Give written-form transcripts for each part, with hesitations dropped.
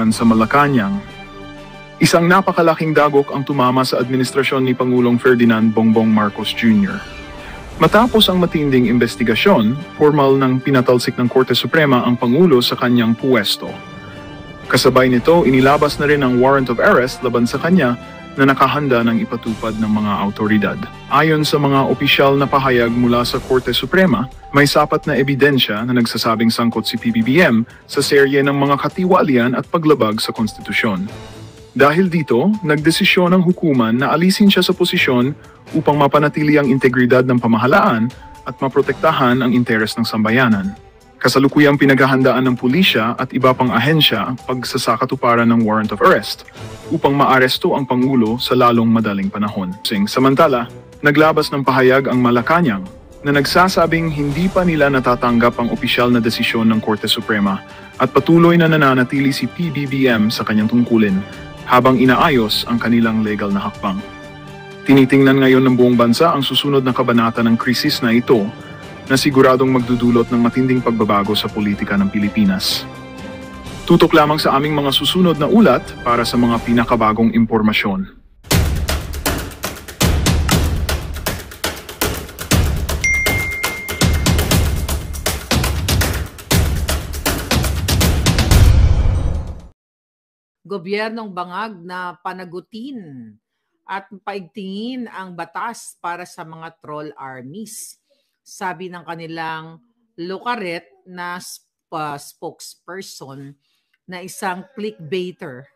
kaguluhan sa Malacanang. Isang napakalaking dagok ang tumama sa administrasyon ni Pangulong Ferdinand Bongbong Marcos Jr. Matapos ang matinding investigasyon, formal nang pinatalsik ng Korte Suprema ang Pangulo sa kanyang puwesto. Kasabay nito, inilabas na rin ang warrant of arrest laban sa kanya na nakahanda ng ipatupad ng mga autoridad. Ayon sa mga opisyal na pahayag mula sa Korte Suprema, may sapat na ebidensya na nagsasabing sangkot si PBBM sa serye ng mga katiwalian at paglabag sa konstitusyon. Dahil dito, nagdesisyon ang hukuman na alisin siya sa posisyon upang mapanatili ang integridad ng pamahalaan at maprotektahan ang interes ng sambayanan. Kasalukuyang pinaghahandaan ng pulisya at iba pang ahensya ang pagsasakatuparan ng warrant of arrest upang maaresto ang Pangulo sa lalong madaling panahon. Samantala, naglabas ng pahayag ang Malacanang na nagsasabing hindi pa nila natatanggap ang opisyal na desisyon ng Korte Suprema at patuloy na nananatili si PBBM sa kanyang tungkulin habang inaayos ang kanilang legal na hakbang. Tinitingnan ngayon ng buong bansa ang susunod na kabanata ng krisis na ito na siguradong magdudulot ng matinding pagbabago sa politika ng Pilipinas. Tutok lamang sa aming mga susunod na ulat para sa mga pinakabagong impormasyon. Gobyernong bangag na panagutin at paigtingin ang batas para sa mga troll armies. Sabi ng kanilang Lucaret na spokesperson na isang clickbaiter.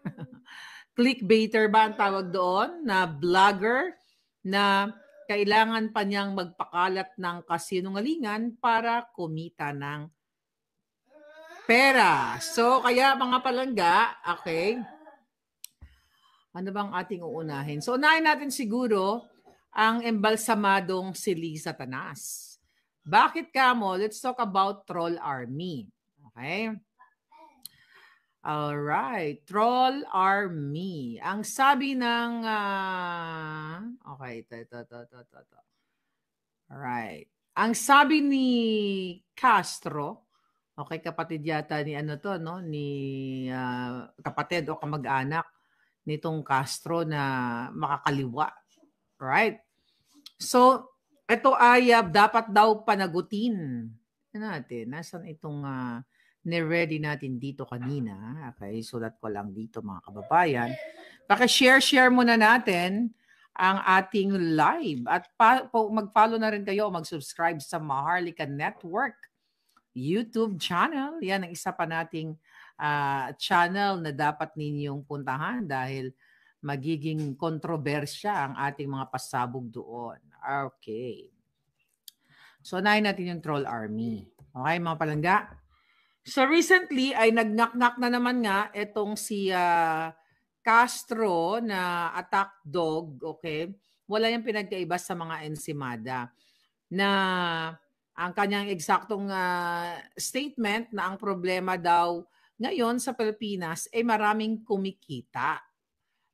Clickbaiter ba ang tawag doon? Na vlogger na kailangan pa niyang magpakalat ng kasinungalingan para kumita ng pera. So, kaya mga palangga, okay, ano bang ating uunahin? So, unahin natin siguro ang embalsamadong si Liza Tanas. Bakit kamo? Let's talk about Troll Army. Okay? Alright. Troll Army. Ang sabi ng... okay, ito. Alright. Ang sabi ni Castro, okay, kapatid yata ni ni kapatid o kamag-anak nitong Castro na makakaliwa. Right? So, ito ay dapat daw panagutin natin. Nasaan itong ni-ready natin dito kanina? Okay, sulat ko lang dito mga kababayan. Paki-share muna natin ang ating live at mag-follow na rin kayo, mag-subscribe sa Maharlika Network YouTube channel. Yan ang isa pa nating channel na dapat ninyong puntahan dahil magiging kontrobersya ang ating mga pasabog doon. Okay. So, unahin natin yung Troll Army. Okay, mga palangga? So, recently ay nag-knock-knock na naman nga itong si Castro na attack dog. Okay? Wala yung pinagkaiba sa mga ensimada na ang kanyang eksaktong statement na ang problema daw ngayon sa Pilipinas ay maraming kumikita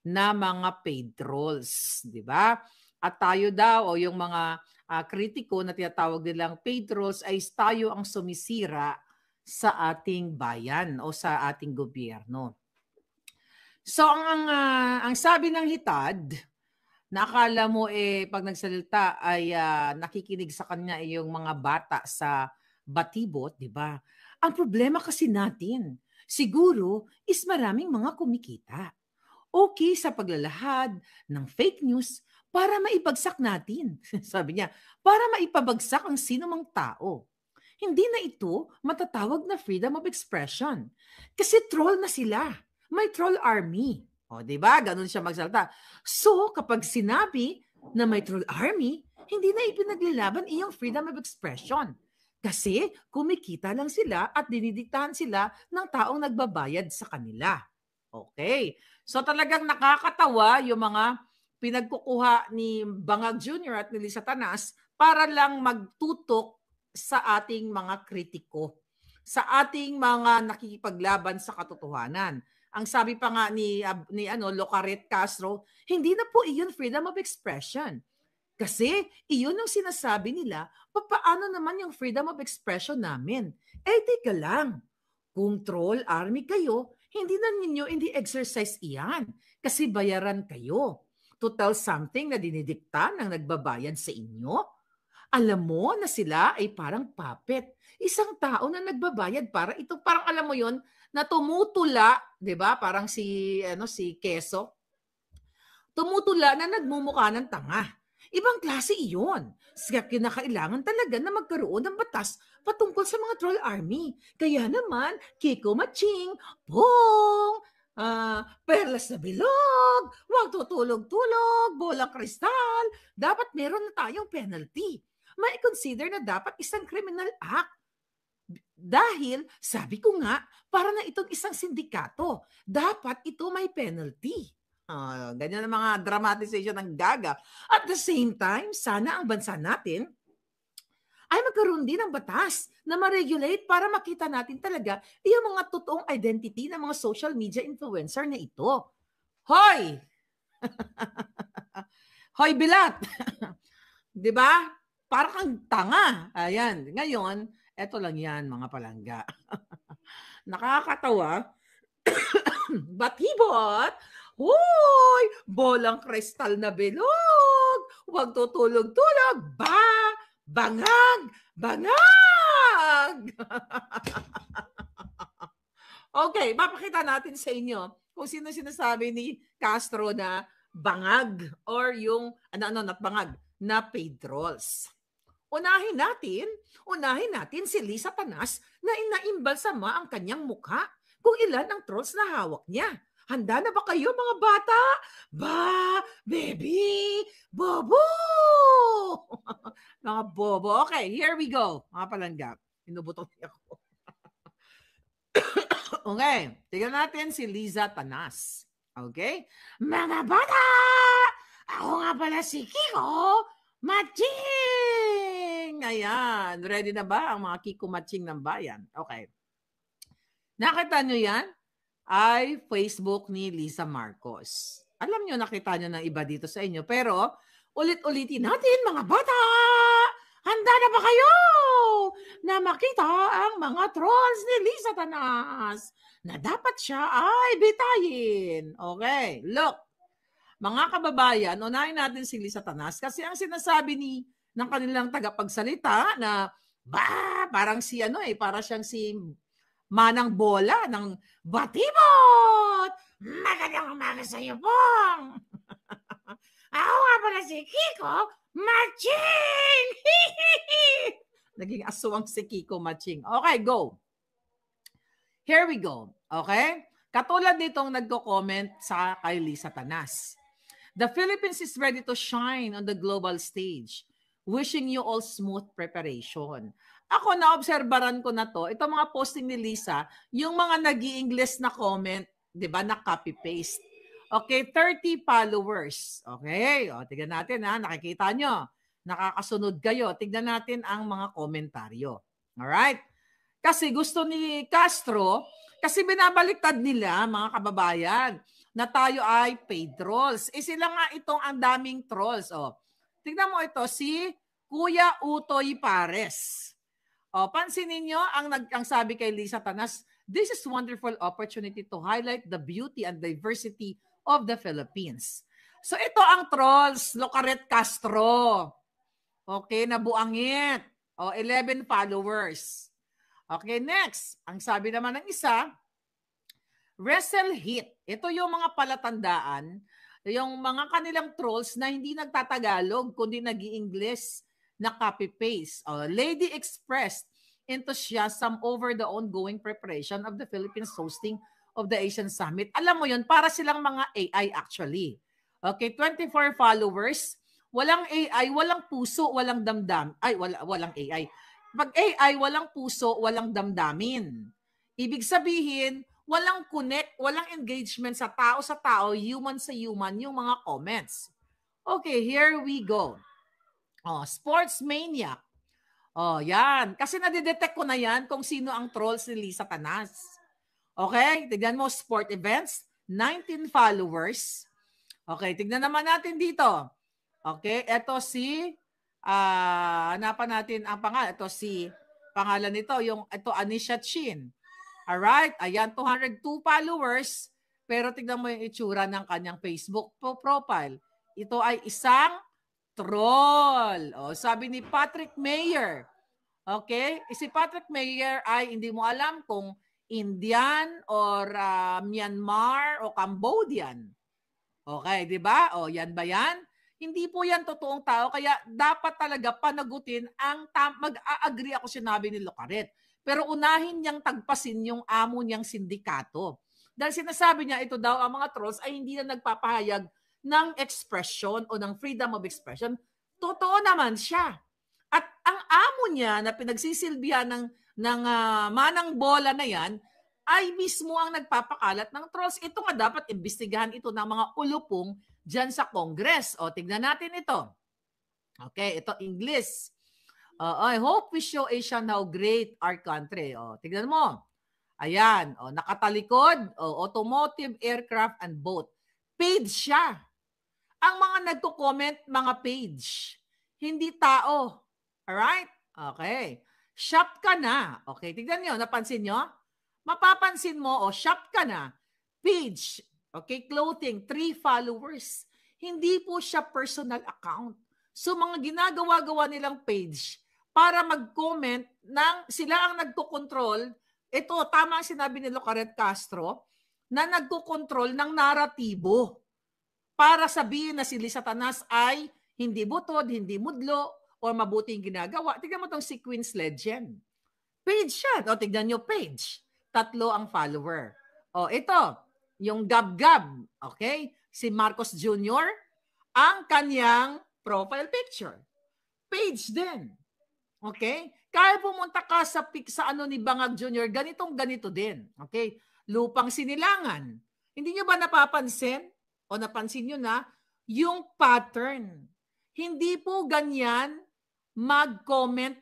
na mga paid trolls, di ba? At tayo daw o yung mga kritiko na tinatawag nilang paid trolls ay tayo ang sumisira sa ating bayan o sa ating gobyerno. So ang sabi ng hitad, na akala mo pag nagsalita ay nakikinig sa kanya yung mga bata sa batibot, di ba? Ang problema kasi natin, siguro is maraming mga kumikita. Okay sa paglalahad ng fake news para maibagsak natin. Sabi niya, para maipabagsak ang sino mang tao. Hindi na ito matatawag na freedom of expression. Kasi troll na sila. May troll army. O, diba? Ganun siya magsalita. So, kapag sinabi na may troll army, hindi na ipinaglalaban iyong freedom of expression. Kasi kumikita lang sila at dinidiktahan sila ng taong nagbabayad sa kanila. Okay. So, talagang nakakatawa yung mga pinagkukuha ni Bangag Jr. at ni Liza Tanas para lang magtutok sa ating mga kritiko, sa ating mga nakikipaglaban sa katotohanan. Ang sabi pa nga ni Lucaret Castro, hindi na po iyon freedom of expression. Kasi iyon ang sinasabi nila, paano naman yung freedom of expression namin? Teka lang, kung troll army kayo, Hindi na ninyo exercise iyan kasi bayaran kayo to tell something na dinidikta ng nagbabayad sa inyo. Alam mo na sila ay parang puppet. Isang tao na nagbabayad para ito, parang alam mo yon na tumutula, 'di ba? Parang si Keso. Tumutula na nagmumukha ng tanga. Ibang klase iyon. Kaya kinakailangan talaga na magkaroon ng batas patungkol sa mga troll army. Kaya naman, Kiko Maching, Pong, Perlas na Bilog, Huwag Tutulog-Tulog, Bola Kristal, dapat meron na tayong penalty. May consider na dapat isang criminal act. Dahil, sabi ko nga, para na itong isang sindikato, dapat ito may penalty. Ganyan ang mga dramatization ng Gaga. At the same time, sana ang bansa natin ay magkaroon din ng batas na ma-regulate para makita natin talaga yung mga totoong identity ng mga social media influencer na ito. Hoy! Hoy, Bilat! Di ba? Para kang tanga. Ayan. Ngayon, eto lang yan, mga palangga. Nakakatawa. Batibot! Hoy! Bolang kristal na bilog! Huwag tutulog-tulog! Bangag! Bangag! Okay, mapakita natin sa inyo kung sino sinasabi ni Castro na bangag or yung, not bangag, na paid trolls. Unahin natin si Lisa Tanas na inaimbalsama ang kanyang mukha kung ilan ang trolls na hawak niya. Handa na ba kayo mga bata? Baby, bobo! Mga bobo. Okay, here we go. Mga palangga. Inubutok niya ako. Okay, tignan natin si Liza Tanas. Okay? Mga bata! Ako nga pala si Kiko Maching! Ayan. Ready na ba ang mga Kiko Maching ng bayan? Okay. Nakita nyo yan? Ay Facebook ni Lisa Marcos. Alam nyo, nakita nyo ng iba dito sa inyo. Pero, ulit-ulitin natin, mga bata! Handa na ba kayo na makita ang mga trolls ni Lisa Tanas na dapat siya ay bitayin? Okay, look. Mga kababayan, unahin natin si Lisa Tanas kasi ang sinasabi ng kanilang tagapagsalita na parang para siyang si Manang Bola ng Batibot! Magandang umaga sa iyo, Pong! Ako nga pala si Kiko Maching! Naging aswang si Kiko Maching. Okay, go. Here we go. Okay? Katulad nitong nagko-comment sa kay Lisa Tanas. The Philippines is ready to shine on the global stage. Wishing you all smooth preparation. Ako, naobserbaran ko na to. Ito mga posting ni Lisa, yung mga nag-i-English na comment, di ba, na copy-paste. Okay, 30 followers. Okay, o, tignan natin ha, nakikita nyo. Nakakasunod kayo. Tignan natin ang mga komentaryo. Alright? Kasi gusto ni Castro, kasi binabaliktad nila, mga kababayan, na tayo ay paid trolls. Sila nga itong ang daming trolls. O, tignan mo ito, si Kuya Utoy Pares. O, pansinin nyo, ang sabi kay Lisa Tanas, this is wonderful opportunity to highlight the beauty and diversity of the Philippines. So ito ang trolls, Locaret Castro. Okay, nabuangit. O, 11 followers. Okay, next. Ang sabi naman ng isa, Wrestle Hit. Ito yung mga palatandaan, yung mga kanilang trolls na hindi nagtatagalog, kundi nag-i-English na copy-paste. Lady expressed enthusiasm over the ongoing preparation of the Philippines hosting of the Asian Summit. Alam mo yun, para silang mga AI actually. Okay, 24 followers. Walang AI, walang puso, walang damdam. Walang AI. Pag AI, walang puso, walang damdamin. Ibig sabihin, walang connect, walang engagement sa tao, human sa human, yung mga comments. Okay, here we go. Sports Maniac. Yan. Kasi nadidetect ko na yan kung sino ang trolls ni Lisa Tanas. Okay, tignan mo, sport events, 19 followers. Okay, tignan naman natin dito. Okay, ito si, hanapan natin ang pangalan. Ito si, pangalan nito, ito Anisha Chin. Alright, ayan, 202 followers. Pero tignan mo yung itsura ng kanyang Facebook profile. Ito ay isang troll. O, sabi ni Patrick Mayer. Okay? Si Patrick Mayer ay hindi mo alam kung Indian or Myanmar o Cambodian. Okay, di ba? O, yan ba yan? Hindi po yan totoong tao. Kaya dapat talaga panagutin ang mag-a-agree ako sinabi ni Locaret. Pero unahin niyang tagpasin yung amo niyang sindikato. Dahil sinasabi niya ito daw ang mga trolls ay hindi na nagpapahayag ng expression o ng freedom of expression. Totoo naman siya. At ang amo niya na pinagsisilbihan ng manang bola na yan ay mismo ang nagpapakalat ng trolls. Ito nga dapat imbestigahan ito ng mga ulupong dyan sa Congress. O, tignan natin ito. Okay, ito English. I hope we show Asian how great our country. O, tignan mo. Ayan, o, nakatalikod, o, automotive, aircraft, and boat. Page siya. Ang mga nagko-comment, mga page. Hindi tao. Alright? Okay. Shop ka na. Okay, tignan nyo, napansin nyo? Mapapansin mo, o, shop ka na. Page. Okay, clothing, 3 followers. Hindi po siya personal account. So, mga ginagawa-gawa nilang page para mag-comment ng sila ang nagko-control. Ito, tama ang sinabi ni Locaret Castro na nagko-control ng naratibo para sabihin na si Lisa Tanas ay hindi butod, hindi mudlo, o mabuting ginagawa. Tignan mo itong si Queen's Legend. Page siya. O, tignan nyo, page. 3 ang follower. O, ito, yung Gab-Gab. Okay? Si Marcos Jr., ang kanyang profile picture. Page din. Okay? Kaya pumunta ka sa ano ni Bangag Jr., ganito din. Okay? Lupang Sinilangan. Hindi nyo ba napapansin? O napansin nyo na? Yung pattern. Hindi po ganyan mag-comment.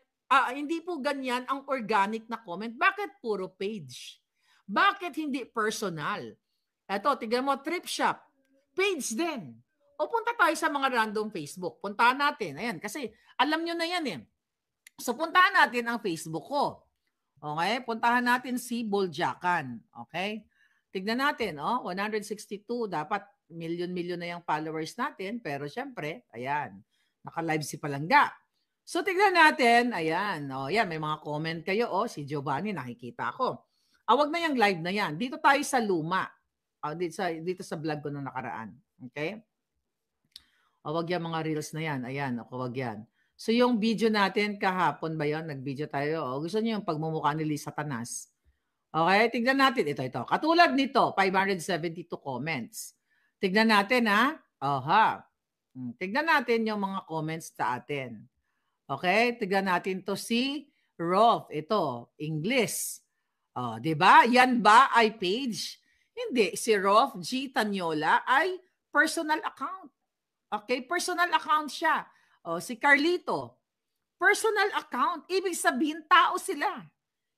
Hindi po ganyan ang organic na comment. Bakit puro page? Bakit hindi personal? Ito, tignan mo, Trip Shop. Page din. O punta tayo sa mga random Facebook. Puntahan natin. Ayan, kasi alam nyo na yan eh. So, puntahan natin ang Facebook ko. Okay? Puntahan natin si Boljakan. Okay? Tignan natin, 162. Dapat million-million na yung followers natin. Pero syempre, ayan, naka-live si Palangga. So, tignan natin. Ayan, yan, may mga comment kayo. Si Giovanni, nakikita ko. Wag na yung live na yan. Dito tayo sa luma. Dito sa vlog ko nung nakaraan. Okay? Wag yan mga reels na yan. Ayan, wag yan. So yung video natin kahapon ba yun? Nag-video tayo. Gusto niyo yung pagmumukha ni Lisa Tanas? Okay, tignan natin. Ito. Katulad nito, 572 comments. Tignan natin ha. Tignan natin yung mga comments sa atin. Okay, tignan natin to si Rolf. Ito, English. Diba? Yan ba ay page? Hindi. Si Rolf G. Tanyola ay personal account. Okay, personal account siya. Si Carlito, personal account. Ibig sabihin, tao sila.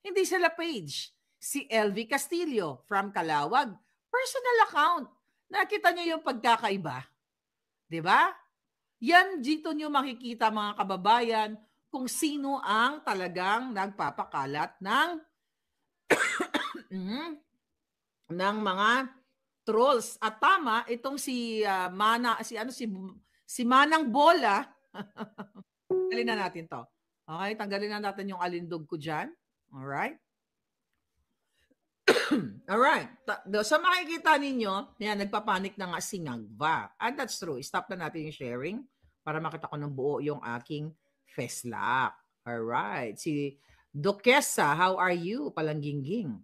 Hindi sila page. Si LV Castillo from Calawag, personal account. Nakita niyo yung pagkakaiba? Diba? Yan dito niyo makikita mga kababayan kung sino ang talagang nagpapakalat ng ng mga trolls. At tama itong si Manang Bola. Tanggalin na natin to. Okay, tanggalin na natin yung alindog ko dyan. Alright? Alright. So makikita ninyo, yan, nagpapanik na nga si Ngagva. And that's true. Stop na natin yung sharing para makita ko ng buo yung aking feslak. Alright. Si Duquesa, how are you? Palanggingging.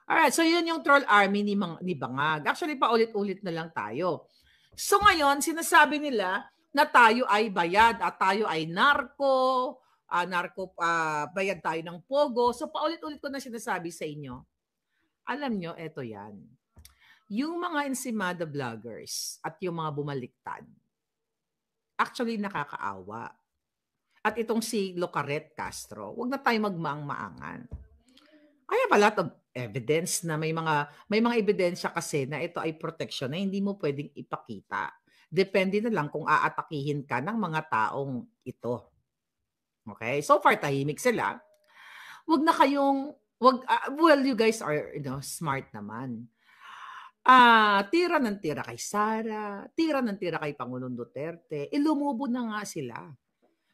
Alright, so yun yung troll army ni Bangag. Actually, paulit-ulit na lang tayo. So ngayon, sinasabi nila na tayo ay bayad at tayo ay narko, bayad tayo ng pogo. So paulit-ulit ko na sinasabi sa inyo. Alam nyo, eto yan. Yung mga Ensimada vloggers at yung mga bumaliktad, actually nakakaawa. At itong si Locaret Castro, wag na tayo magmaang-maangan. I have a lot of evidence na may mga ebidensya kasi na ito ay protection na hindi mo pwedeng ipakita. Depende na lang kung aatakihin ka ng mga taong ito. Okay? So far, tahimik sila. Wag Well, you guys are, smart naman. Tira ng tira kay Sara, tira ng tira kay Pangulong Duterte. Lumubo na nga sila.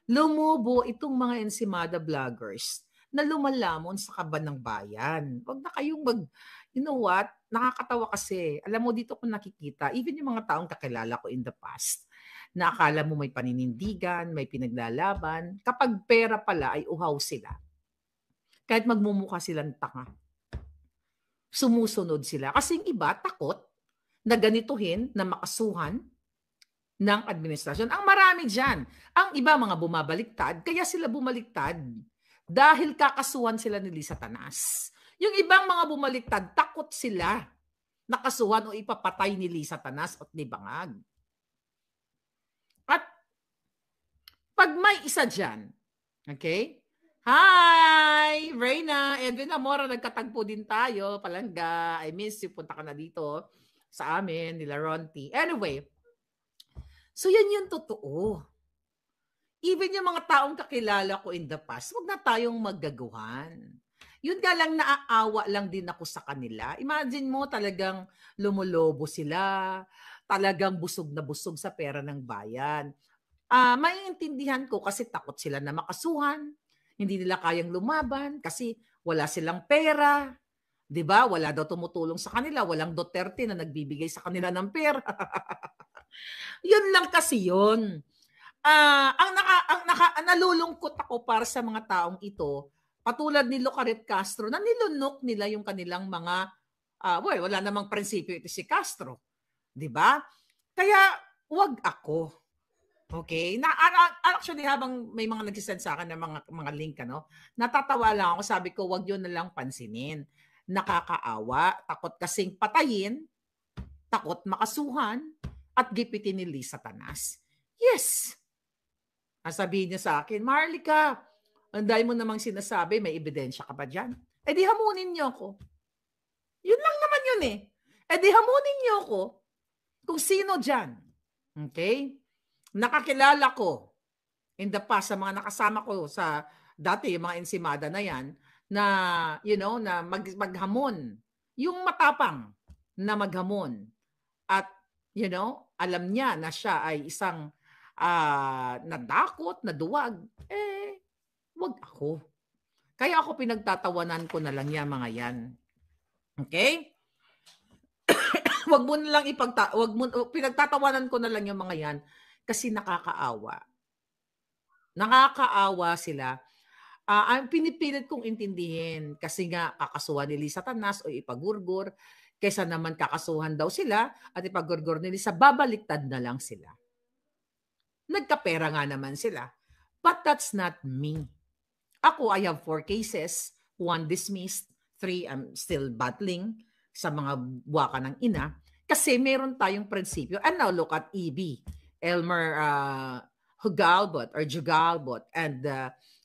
Lumubo itong mga ensimada vloggers na lumalamon sa kaban ng bayan. Huwag na kayong you know what? Nakakatawa kasi. Alam mo, dito ko nakikita, even yung mga taong kakilala ko in the past, na akala mo may paninindigan, may pinaglalaban, kapag pera pala ay uhaw sila. Kahit magmumukha silang tanga. Sumusunod sila. Kasi yung iba, takot na ganituhin, na makasuhan ng administrasyon. Ang marami dyan. Ang iba, mga bumabaliktad. Kaya sila bumaliktad. Dahil kakasuhan sila ni Lisa Tanas. Yung ibang mga bumaliktad, takot sila nakasuhan o ipapatay ni Lisa Tanas at ni Bangag. At pag may isa dyan, okay? Hi! Reyna, Edwin Amora, nagkatagpo din tayo. Palangga, I miss you. Punta ka na dito sa amin, nila Ronti. Anyway, so yan yung totoo. Even yung mga taong kakilala ko in the past, huwag na tayong maggaguhan. Yun nga lang, naaawa lang din ako sa kanila. Imagine mo, talagang lumulobo sila, talagang busog na busog sa pera ng bayan. Maiintindihan ko kasi takot sila na makasuhan. Hindi nila kayang lumaban kasi wala silang pera. 'Di ba? Wala daw tumutulong sa kanila, walang Duterte na nagbibigay sa kanila ng pera. Yun lang kasi yun. Nalulungkot ako para sa mga taong ito, patulad ni Locaret Castro, na nilunok nila yung kanilang mga, wala namang prinsipyo ito si Castro. 'Di ba? Kaya wag ako. Okay? Actually, habang may mga nag-send sa akin ng mga link, natatawa lang ako. Sabi ko, wag yun na lang pansinin. Nakakaawa, takot kasing patayin, takot makasuhan, at gipitin ni Lisa Tanas. Yes! Sabihin niya sa akin, Marlica, anday mo namang sinasabi, may ebidensya ka ba dyan? Di hamunin niyo ako. Yun lang naman yun eh. Di hamunin niyo ako kung sino dyan. Okay? Nakakilala ko in the past sa mga nakasama ko sa dati, yung mga ensimada na yan, na, na maghamon. Yung matapang na maghamon. At, alam niya na siya ay isang nadakot, naduwag. Wag ako. Kaya ako pinagtatawanan ko na lang yan, mga yan. Okay? Wag mo na lang pinagtatawanan ko na lang yung mga yan. Kasi nakakaawa. Nakakaawa sila. Ang pinipilit kong intindihin kasi nga kakasuhan ni Lisa Tanas o ipagurgur, kaysa naman kakasuhan daw sila at ipagurgur ni Lisa, babaliktad na lang sila. Nagkapera nga naman sila. But that's not me. Ako, I have 4 cases, 1 dismissed, 3 I'm still battling sa mga buwaka ng ina kasi meron tayong prinsipyo. And now look at EB. Elmer Jugalbot, and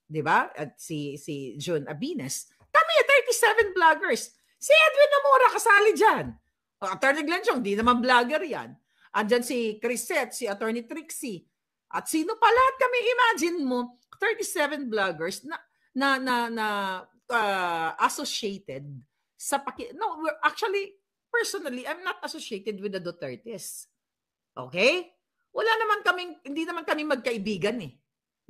di ba? At si June Abines. Kami 37 vloggers. Si Edwin Amora kasali diyan. Attorney Glenn Chong, di naman vlogger 'yan. Andiyan si Crisette, si Attorney Trixie. At sino pa lahat kami? Imagine mo, 37 vloggers na associated sa No, we're actually personally, I'm not associated with the Dutertes. Okay? Hindi naman kami magkaibigan eh.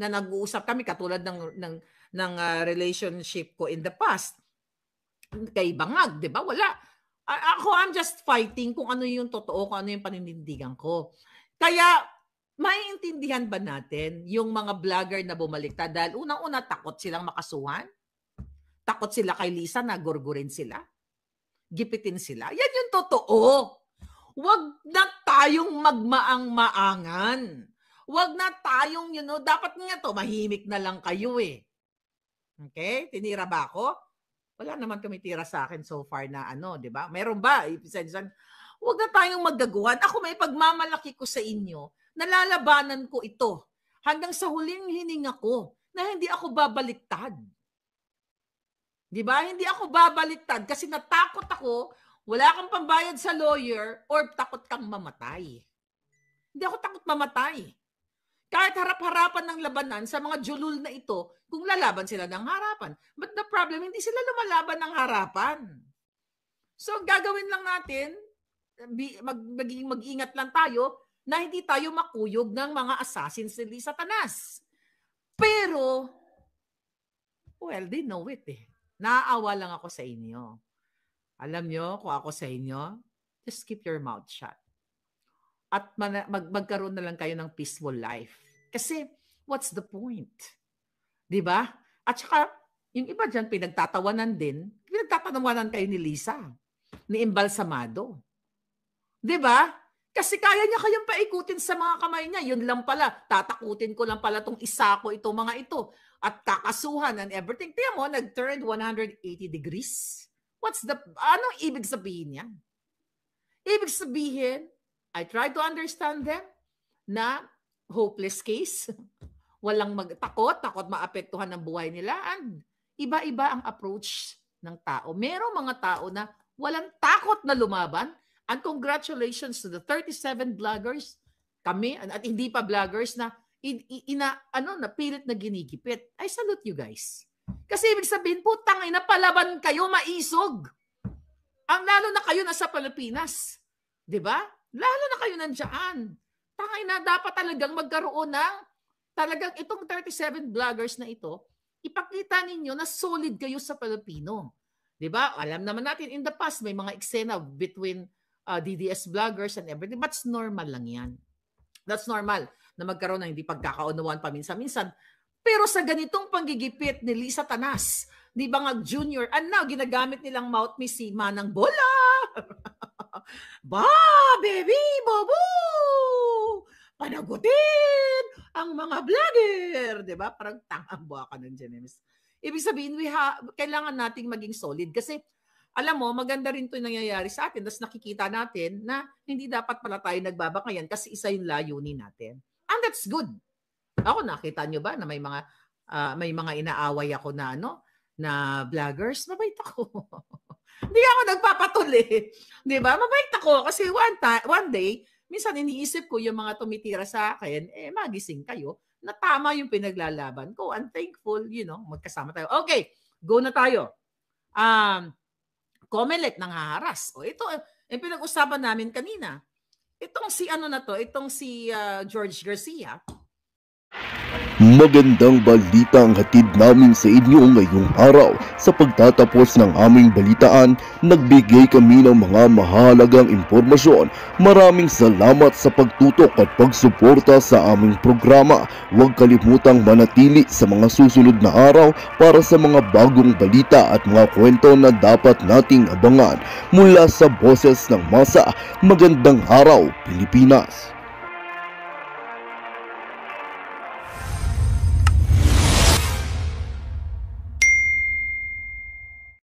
Na nag-uusap kami katulad ng relationship ko in the past. Kay Bangag, 'di ba? Wala. I'm just fighting kung ano yung totoo, kung ano yung paninindigan ko. Kaya maiintindihan ba natin yung mga vlogger na bumaliktad dahil unang-una takot silang makasuhan? Takot sila kay Lisa na gurgurin sila? Gipitin sila? Yan yung totoo. Huwag na tayong magmaang-maangan. Huwag na tayong, dapat nga to, mahimik na lang kayo eh. Okay? Tinira ba ako? Wala naman tumitira sa akin so far na di ba? Meron ba? Huwag na tayong maggaguhan. Ako may pagmamalaki ko sa inyo. Nalalabanan ko ito. Hanggang sa huling hininga ko na hindi ako babaliktad. Di ba? Hindi ako babaliktad kasi natakot ako. Wala kang pambayad sa lawyer or takot kang mamatay. Hindi ako takot mamatay. Kahit harap-harapan ng labanan sa mga julul na ito, kung lalaban sila ng harapan. But the problem, hindi sila lumalaban ng harapan. So, gagawin lang natin, mag-ingat lang tayo na hindi tayo makuyog ng mga assassins ni Satanas. Pero, well, they know it eh. Naaawa lang ako sa inyo. Alam nyo, kung ako sa inyo, just keep your mouth shut. At magkaroon na lang kayo ng peaceful life. Kasi, what's the point? Diba? At saka, yung iba dyan, pinagtatawanan kayo ni Lisa, ni Embalsamado. Diba? Kasi kaya niya kayong paikutin sa mga kamay niya. Yun lang pala, tatakutin ko lang pala itong isa ko, itong mga ito. At kakasuhan and everything. Tiyan mo, nag-turned 180 degrees. Anong ibig sabihin yan? Ibig sabihin, I try to understand them na hopeless case. Walang takot maapektuhan ng buhay nila. And iba-iba ang approach ng tao. Merong mga tao na walang takot na lumaban. And congratulations to the 37 vloggers, kami, at hindi pa vloggers na pilit na ginigipit. I salute you guys. Kasi ibig sabihin po, tangay na palaban kayo, maisog. Ang lalo na kayo nasa Pilipinas. Diba? Lalo na kayo nandiyan. Tangay na dapat talagang magkaroon ng talagang itong 37 vloggers na ito, ipakita ninyo na solid kayo sa Pilipino. Diba? Alam naman natin in the past, may mga eksena between DDS vloggers and everything. But normal lang yan. That's normal na magkaroon ng hindi pagkakaunawaan paminsan-minsan. Pero sa ganitong panggigipit ni Lisa Tanas, di ba nga junior, ginagamit nilang mouthpiece si Manang Bola. Ba, baby, bobo! Panagutin ang mga vlogger. Di ba? Parang tangang buwaka ng Genemis. Ibig sabihin, kailangan nating maging solid kasi alam mo, maganda rin ito yung nangyayari sa atin. Tapos nakikita natin na hindi dapat pala tayo nagbabakayan kasi isa yung layunin natin. And that's good. Ako, nakita nyo ba na may mga inaaway ako na vloggers? Mabait ako. Hindi ako nagpapatuli. Di ba? Mabait ako kasi one day, minsan iniisip ko yung mga tumitira sa akin, magising kayo na tama yung pinaglalaban ko. I'm thankful, magkasama tayo. Okay, go na tayo. Comelec nang haharas. O ito, pinag-usapan namin kanina. Itong si George Garcia. Magandang balita ang hatid namin sa inyo ngayong araw. Sa pagtatapos ng aming balitaan, nagbigay kami ng mga mahalagang impormasyon. Maraming salamat sa pagtutok at pagsuporta sa aming programa. Huwag kalimutang manatili sa mga susunod na araw para sa mga bagong balita at mga kwento na dapat nating abangan. Mula sa Boses ng Masa, magandang araw, Pilipinas!